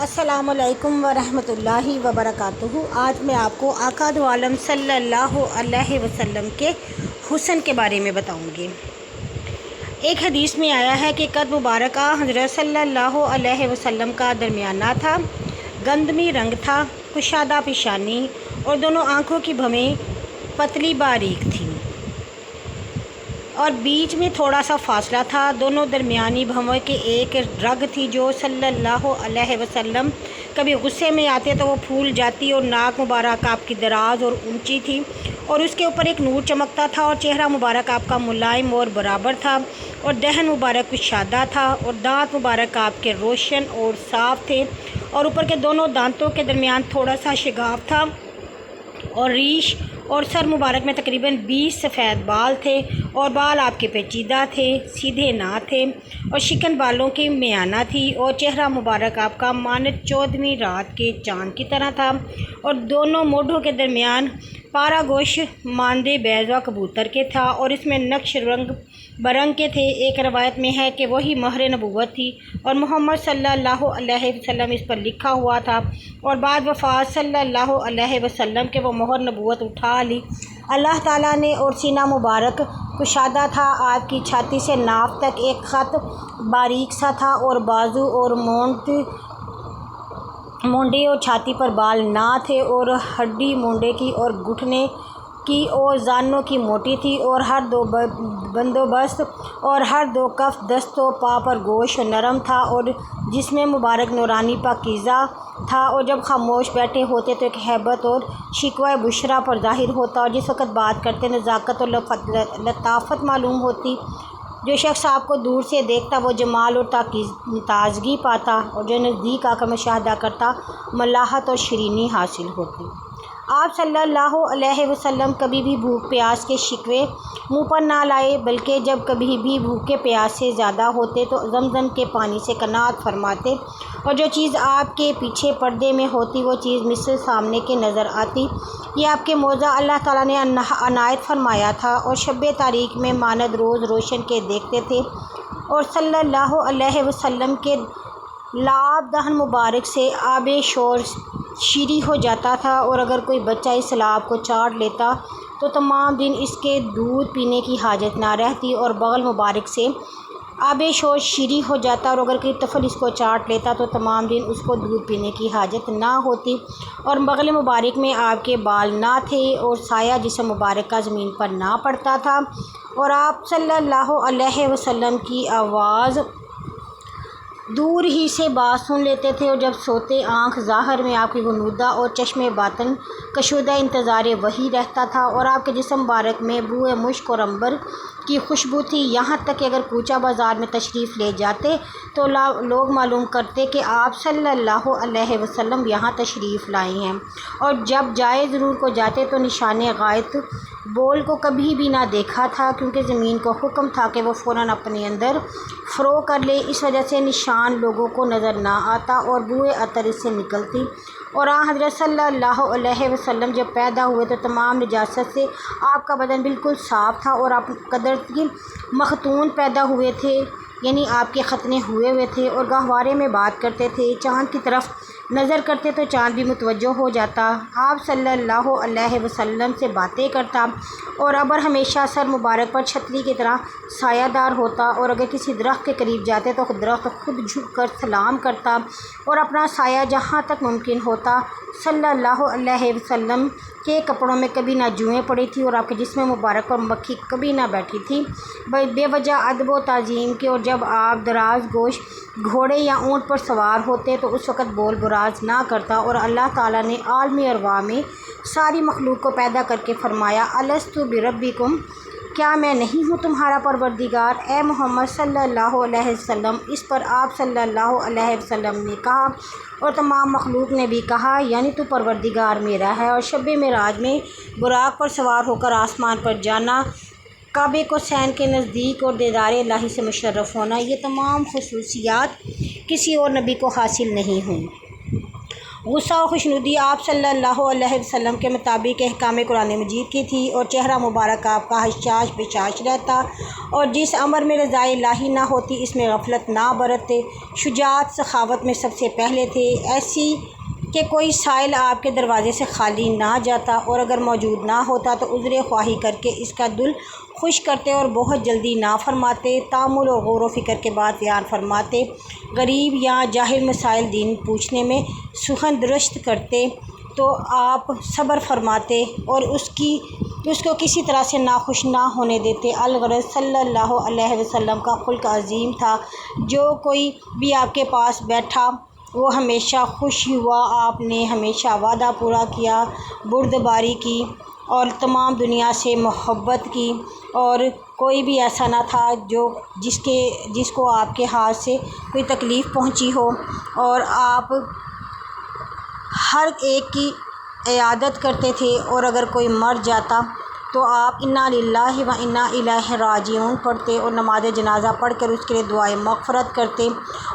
السلام علیکم ورحمۃ اللہ وبرکاتہ۔ آج میں آپ کو آقا دو عالم صلی اللہ علیہ وسلم کے حسن کے بارے میں بتاؤں گی۔ ایک حدیث میں آیا ہے کہ قد مبارکہ حضرت صلی اللہ علیہ وسلم کا درمیانہ تھا، گندمی رنگ تھا، کشادہ پیشانی اور دونوں آنکھوں کی بھویں پتلی باریک تھیں اور بیچ میں تھوڑا سا فاصلہ تھا۔ دونوں درمیانی بھویں کے ایک رگ تھی جو صلی اللہ علیہ وسلم کبھی غصے میں آتے تو وہ پھول جاتی، اور ناک مبارک آپ کی دراز اور اونچی تھی اور اس کے اوپر ایک نور چمکتا تھا، اور چہرہ مبارک آپ کا ملائم اور برابر تھا، اور دہن مبارک کشادہ تھا، اور دانت مبارک آپ کے روشن اور صاف تھے، اور اوپر کے دونوں دانتوں کے درمیان تھوڑا سا شگاف تھا اور ریش، اور سر مبارک میں تقریباً 20 سفید بال تھے، اور بال آپ کے پیچیدہ تھے، سیدھے نہ تھے، اور شکن بالوں کی میانہ تھی، اور چہرہ مبارک آپ کا مانند 14ویں رات کے چاند کی طرح تھا، اور دونوں موڈھوں کے درمیان پارا گوشت ماندے بیضا کبوتر کے تھا، اور اس میں نقش رنگ برنگ کے تھے۔ ایک روایت میں ہے کہ وہی مہر نبوت تھی اور محمد صلی اللہ علیہ وسلم اس پر لکھا ہوا تھا، اور بعد وفات صلی اللہ علیہ وسلم کے وہ مہر نبوت اٹھا لی اللہ تعالیٰ نے، اور سینہ مبارک کشادہ تھا، آپ کی چھاتی سے ناف تک ایک خط باریک سا تھا، اور بازو اور مونڈے اور چھاتی پر بال نہ تھے، اور ہڈی مونڈے کی اور گھٹنے کی اور زانوں کی موٹی تھی، اور ہر دو بندوبست اور ہر دو کف دست و پا پر گوشت نرم تھا، اور جسم مبارک نورانی پاکیزہ تھا، اور جب خاموش بیٹھے ہوتے تو ایک ہیبت اور شکوہ بشرا پر ظاہر ہوتا، اور جس وقت بات کرتے نزاکت اور لطافت معلوم ہوتی۔ جو شخص آپ کو دور سے دیکھتا وہ جمال اور تازگی پاتا، اور جو نزدیک آ کر مشاہدہ کرتا ملاحت اور شیرینی حاصل ہوتی۔ آپ صلی اللہ علیہ وسلم کبھی بھی بھوک پیاس کے شکوے منہ پر نہ لائے، بلکہ جب کبھی بھی بھوکے پیاس سے زیادہ ہوتے تو زمزم کے پانی سے قناعت فرماتے، اور جو چیز آپ کے پیچھے پردے میں ہوتی وہ چیز مثل سامنے کے نظر آتی۔ یہ آپ کے موضع اللہ تعالیٰ نے عنایت فرمایا تھا، اور شب تاریک میں ماند روز روشن کے دیکھتے تھے، اور صلی اللہ علیہ وسلم کے لعاب دہن مبارک سے آب شور شیریں ہو جاتا تھا، اور اگر کوئی بچہ اس لعاب کو چاٹ لیتا تو تمام دن اس کے دودھ پینے کی حاجت نہ رہتی، اور بغل مبارک سے آب شور شیریں ہو جاتا، اور اگر کوئی طفل اس کو چاٹ لیتا تو تمام دن اس کو دودھ پینے کی حاجت نہ ہوتی، اور بغل مبارک میں آپ کے بال نہ تھے، اور سایہ جسم مبارک کا زمین پر نہ پڑتا تھا، اور آپ صلی اللہ علیہ وسلم کی آواز دور ہی سے بات سن لیتے تھے، اور جب سوتے آنکھ ظاہر میں آپ کی غنودہ اور چشم باطن کشودہ انتظار وحی رہتا تھا، اور آپ کے جسم مبارک میں بوئے مشک اور عنبر کی خوشبو تھی، یہاں تک کہ اگر کوچہ بازار میں تشریف لے جاتے تو لوگ معلوم کرتے کہ آپ صلی اللہ علیہ وسلم یہاں تشریف لائے ہیں، اور جب جائے ضرور کو جاتے تو نشان غائط بول کو کبھی بھی نہ دیکھا تھا، کیونکہ زمین کو حکم تھا کہ وہ فوراً اپنے اندر فرو کر لے، اس وجہ سے نشان لوگوں کو نظر نہ آتا اور بوئے عطر اس سے نکلتی۔ اور حضرت صلی اللہ علیہ وسلم جب پیدا ہوئے تو تمام نجاست سے آپ کا بدن بالکل صاف تھا، اور آپ قدرت کی مختون پیدا ہوئے تھے، یعنی آپ کے ختنے ہوئے تھے، اور گہوارے میں بات کرتے تھے، چاند کی طرف نظر کرتے تو چاند بھی متوجہ ہو جاتا، آپ صلی اللہ علیہ وسلم سے باتیں کرتا، اور ابر ہمیشہ سر مبارک پر چھتری کی طرح سایہ دار ہوتا، اور اگر کسی درخت کے قریب جاتے تو درخت خود جھک کر سلام کرتا، اور اپنا سایہ جہاں تک ممکن ہوتا صلی اللہ علیہ وسلم کے کپڑوں میں کبھی نہ جوئیں پڑی تھی، اور آپ کے جسم مبارک پر مکھی کبھی نہ بیٹھی تھی بے وجہ ادب و تعظیم کے، اور جب آپ دراز گوش گھوڑے یا اونٹ پر سوار ہوتے تو اس وقت بول براز نہ کرتا، اور اللہ تعالیٰ نے عالم ارواح میں ساری مخلوق کو پیدا کر کے فرمایا الست بربکم، کیا میں نہیں ہوں تمہارا پروردگار، اے محمد صلی اللہ علیہ وسلم۔ اس پر آپ صلی اللہ علیہ وسلم نے کہا، اور تمام مخلوق نے بھی کہا، یعنی تو پروردگار میرا ہے، اور شب معراج میں براق پر سوار ہو کر آسمان پر جانا، کعبے کو سین کے نزدیک اور دیدار الہی سے مشرف ہونا، یہ تمام خصوصیات کسی اور نبی کو حاصل نہیں ہوئیں۔ غصہ و خوشنودی آپ صلی اللہ علیہ وسلم کے مطابق احکام قرآن مجید کی تھی، اور چہرہ مبارک آپ کا حشاش بشاش رہتا، اور جس امر میں رضائے الہی نہ ہوتی اس میں غفلت نہ برتتے، شجاعت سخاوت میں سب سے پہلے تھے، ایسی کہ کوئی سائل آپ کے دروازے سے خالی نہ جاتا، اور اگر موجود نہ ہوتا تو عذر خواہی کر کے اس کا دل خوش کرتے اور بہت جلدی نہ فرماتے، تأمل و غور و فکر کے بعد بیان فرماتے، غریب یا جاہل مسائل دین پوچھنے میں سخن درست کرتے تو آپ صبر فرماتے اور اس کو کسی طرح سے ناخوش نہ ہونے دیتے۔ الغرض صلی اللہ علیہ وسلم کا خلق عظیم تھا، جو کوئی بھی آپ کے پاس بیٹھا وہ ہمیشہ خوش ہوا، آپ نے ہمیشہ وعدہ پورا کیا، بردباری کی اور تمام دنیا سے محبت کی، اور کوئی بھی ایسا نہ تھا جس کو آپ کے ہاتھ سے کوئی تکلیف پہنچی ہو، اور آپ ہر ایک کی عیادت کرتے تھے، اور اگر کوئی مر جاتا تو آپ انا للہ و انا الیہ راجعون پڑھتے اور نماز جنازہ پڑھ کر اس کے لیے دعائے مغفرت کرتے،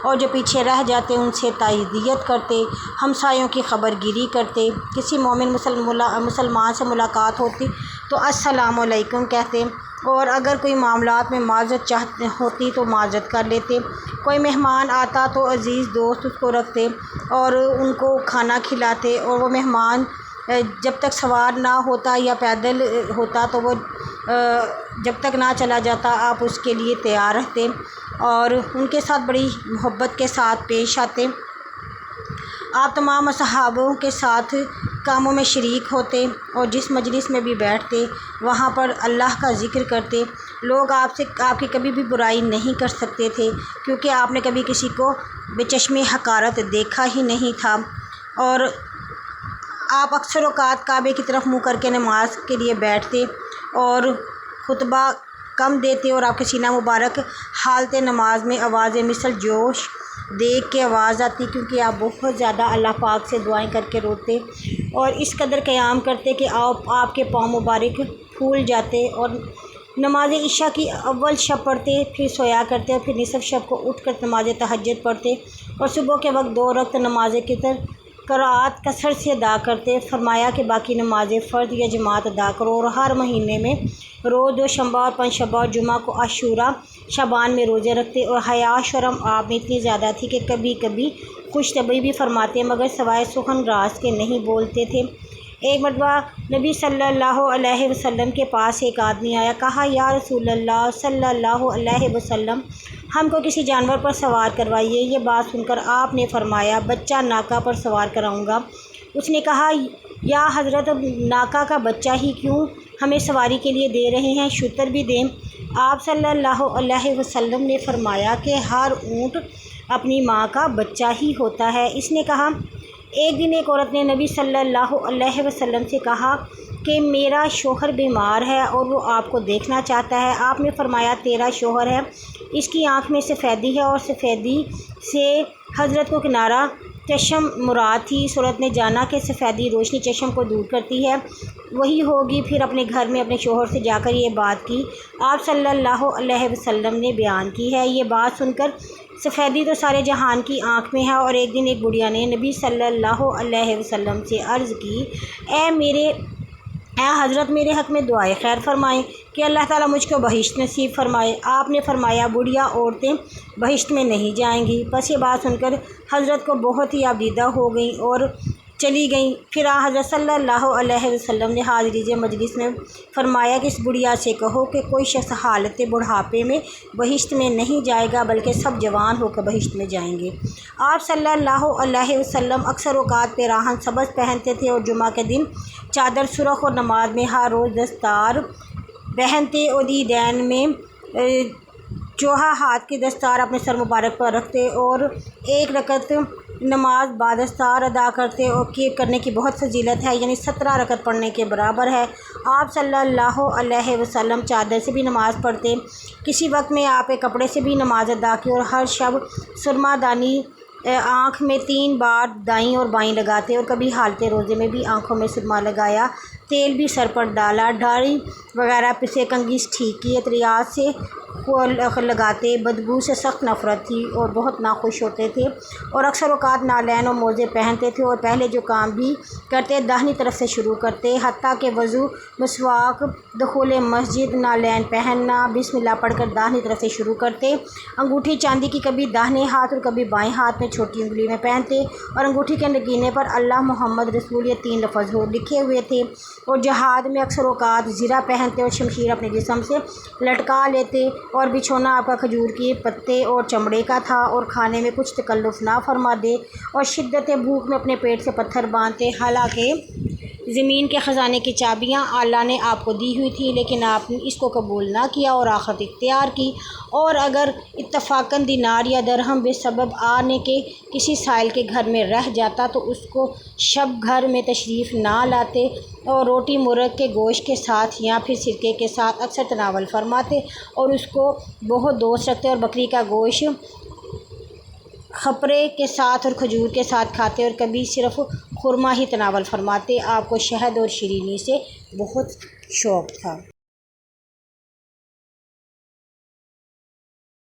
اور جو پیچھے رہ جاتے ان سے تعزیت کرتے، ہمسایوں کی خبر گیری کرتے، کسی مومن مسلمان سے ملاقات ہوتی تو السلام علیکم کہتے، اور اگر کوئی معاملات میں معذرت ہوتی تو معذرت کر لیتے، کوئی مہمان آتا تو عزیز دوست اس کو رکھتے اور ان کو کھانا کھلاتے، اور وہ مہمان جب تک سوار نہ ہوتا یا پیدل ہوتا تو وہ جب تک نہ چلا جاتا آپ اس کے لیے تیار رہتے اور ان کے ساتھ بڑی محبت کے ساتھ پیش آتے۔ آپ تمام اصحابوں کے ساتھ کاموں میں شریک ہوتے اور جس مجلس میں بھی بیٹھتے وہاں پر اللہ کا ذکر کرتے، لوگ آپ کی کبھی بھی برائی نہیں کر سکتے تھے، کیونکہ آپ نے کبھی کسی کو بے چشمی حقارت دیکھا ہی نہیں تھا، اور آپ اکثر اوقات کعبے کی طرف منہ کر کے نماز کے لیے بیٹھتے اور خطبہ کم دیتے، اور آپ کے سینہ مبارک حالت نماز میں آواز مثل جوش دیکھ کے آواز آتی، کیونکہ آپ بہت زیادہ اللہ پاک سے دعائیں کر کے روتے اور اس قدر قیام کرتے کہ آپ کے پاؤں مبارک پھول جاتے، اور نماز عشاء کی اول شب پڑھتے، پھر سویا کرتے، اور پھر نصف شب کو اٹھ کر نماز تہجد پڑھتے، اور صبح کے وقت 2 رکعت نماز قرات کثرت سے ادا کرتے۔ فرمایا کہ باقی نماز فرض یا جماعت ادا کرو، اور ہر مہینے میں روز 2 شنبہ اور 5 شنبہ اور جمعہ کو عاشوراء شعبان میں روزے رکھتے، اور حیا شرم آپ میں اتنی زیادہ تھی کہ کبھی کبھی خوش طبعی بھی فرماتے مگر سوائے سخن راز کے نہیں بولتے تھے۔ ایک مرتبہ نبی صلی اللہ علیہ وسلم کے پاس ایک آدمی آیا، کہا یا رسول اللہ صلی اللہ علیہ وسلم ہم کو کسی جانور پر سوار کروائیے۔ یہ بات سن کر آپ نے فرمایا بچہ ناکہ پر سوار کراؤں گا۔ اس نے کہا یا حضرت ناکہ کا بچہ ہی کیوں ہمیں سواری کے لیے دے رہے ہیں، شتر بھی دیں۔ آپ صلی اللہ علیہ وسلم نے فرمایا کہ ہر اونٹ اپنی ماں کا بچہ ہی ہوتا ہے۔ اس نے کہا ایک دن ایک عورت نے نبی صلی اللہ علیہ وسلم سے کہا کہ میرا شوہر بیمار ہے اور وہ آپ کو دیکھنا چاہتا ہے۔ آپ نے فرمایا تیرا شوہر ہے، اس کی آنکھ میں سفیدی ہے، اور سفیدی سے حضرت کو کنارہ چشم مراد تھی۔ اس عورت نے جانا کہ سفیدی روشنی چشم کو دور کرتی ہے، وہی ہوگی، پھر اپنے گھر میں اپنے شوہر سے جا کر یہ بات کی۔ آپ صلی اللہ علیہ وسلم نے بیان کی ہے۔ یہ بات سن کر سفیدی تو سارے جہان کی آنکھ میں ہے، اور ایک دن ایک بڑھیا نے نبی صلی اللہ علیہ وسلم سے عرض کی اے حضرت میرے حق میں دعائے خیر فرمائیں کہ اللہ تعالیٰ مجھ کو بہشت نصیب فرمائے۔ آپ نے فرمایا بڑھیا عورتیں بہشت میں نہیں جائیں گی۔ بس یہ بات سن کر حضرت کو بہت ہی آبیدہ ہو گئیں اور چلی گئیں۔ پھر حضرت صلی اللہ علیہ وسلم نے حاضرین مجلس میں فرمایا کہ اس بڑھیا سے کہو کہ کوئی شخص حالت بڑھاپے میں بہشت میں نہیں جائے گا بلکہ سب جوان ہو کر بہشت میں جائیں گے۔ آپ صلی اللہ علیہ وسلم اکثر اوقات پیراہن سبز پہنتے تھے اور جمعہ کے دن چادر سرخ، اور نماز میں ہر روز دستار پہنتے، اور عیدین میں چوہا ہاتھ کی دستار اپنے سر مبارک پر رکھتے اور 1 رکعت نماز بادستار ادا کرتے، اور کرنے کی بہت فضیلت ہے، یعنی 17 رکعت پڑھنے کے برابر ہے۔ آپ صلی اللہ علیہ وسلم چادر سے بھی نماز پڑھتے، کسی وقت میں آپ ایک کپڑے سے بھی نماز ادا کی، اور ہر شب سرما دانی آنکھ میں 3 بار دائیں اور بائیں لگاتے، اور کبھی حالت روزے میں بھی آنکھوں میں سرما لگایا تیل بھی سر پر ڈالا، داڑھی وغیرہ پسے، کنگھی ٹھیک کی، ریاض سے لگاتے، بدبو سے سخت نفرت تھی اور بہت ناخوش ہوتے تھے، اور اکثر اوقات نالین و موزے پہنتے تھے، اور پہلے جو کام بھی کرتے داہنی طرف سے شروع کرتے، حتیٰ کہ وضو، مسواک، دخول مسجد، نالین پہننا، بسم اللہ پڑھ کر داہنی طرف سے شروع کرتے۔ انگوٹھی چاندی کی کبھی داہنے ہاتھ اور کبھی بائیں ہاتھ میں چھوٹی انگلی میں پہنتے، اور انگوٹھی کے نگینے پر اللہ محمد رسول یہ 3 لفظ لکھے ہوئے تھے، اور جہاد میں اکثر اوقات زرہ پہنتے اور شمشیر اپنے جسم سے لٹکا لیتے، اور بچھونا آپ کا کھجور کے پتے اور چمڑے کا تھا، اور کھانے میں کچھ تکلف نہ فرماتے، اور شدت بھوک میں اپنے پیٹ سے پتھر باندھتے، حالانکہ زمین کے خزانے کی چابیاں اللہ نے آپ کو دی ہوئی تھی، لیکن آپ نے اس کو قبول نہ کیا اور آخرت اختیار کی، اور اگر اتفاقاً دینار یا درہم بے سبب آنے کے کسی سائل کے گھر میں رہ جاتا تو اس کو شب گھر میں تشریف نہ لاتے، اور روٹی مرغ کے گوشت کے ساتھ یا پھر سرکے کے ساتھ اکثر تناول فرماتے، اور اس کو بہت دوست رکھتے، اور بکری کا گوشت خپرے کے ساتھ اور کھجور کے ساتھ کھاتے، اور کبھی صرف خرما ہی تناول فرماتے۔ آپ کو شہد اور شیرینی سے بہت شوق تھا۔